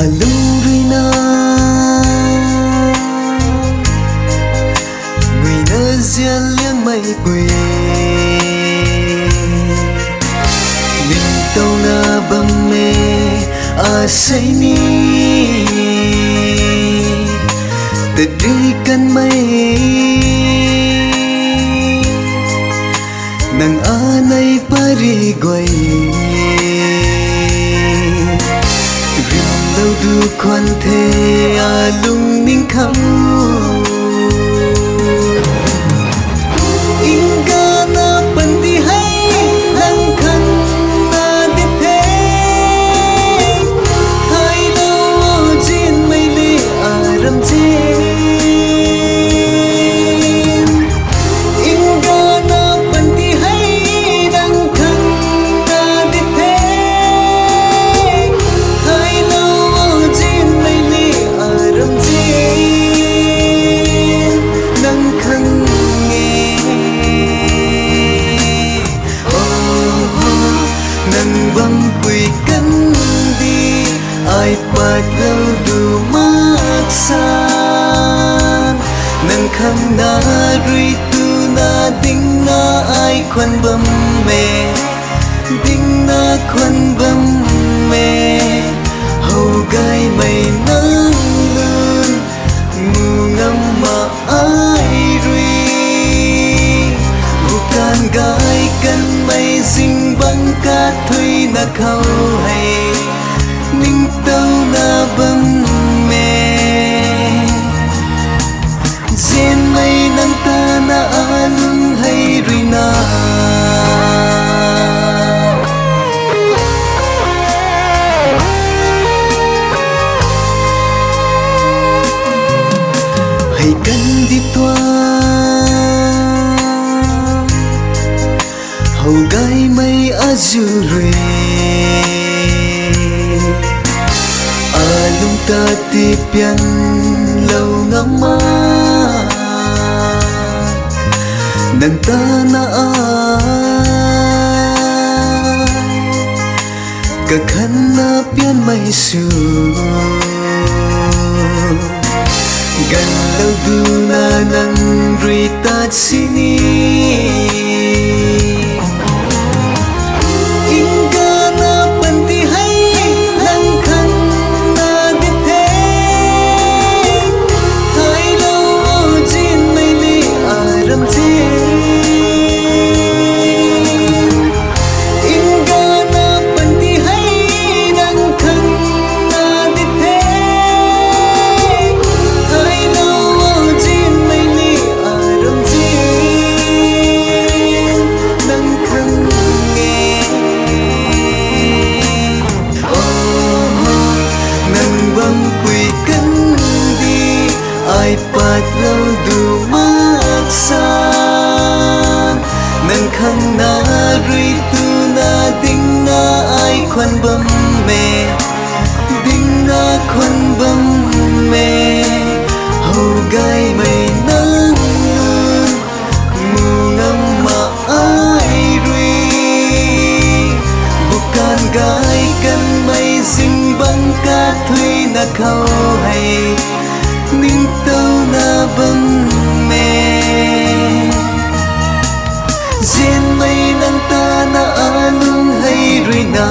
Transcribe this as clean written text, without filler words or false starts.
lung ri na người nơ riêng liêng mây quê mình tàu na bầm mê say ni từ đi căn mây nang anay pari goy rim lâu du khoan thế lung ninh khăm inga na pandi hay lang khăn na đi thế hai đâu trên mây lê ram trên ai bạc lâu đủ mát san nâng khăn na rui tu na ding na ai khoan bầm mê ding na khoan bầm mê hầu gai mây nắng lươn mù ngâm mà ai rui bukan gai kan mây dinh băng cát thuy na khâu hay ninh tâu na bầm mê dên mây nắng ta na lung hay rui na hay cần đi toa hầu gai mây azure lung ta ti pian lâu ngắm ma nang ta na ka khan na pian mai su gan lâu du na nang rui ta sini ai bạc lâu đủ mát san nâng khăn na rui tu na ding na ai khoan bầm mê ding na khoan bầm mê hầu gai mây nắng lươn mù ngâm mà ai rui bukan gai kan mây dinh băng cát thuy na khâu hay ninh tâu na bầm mê dên mây nắng ta na lung hay rui na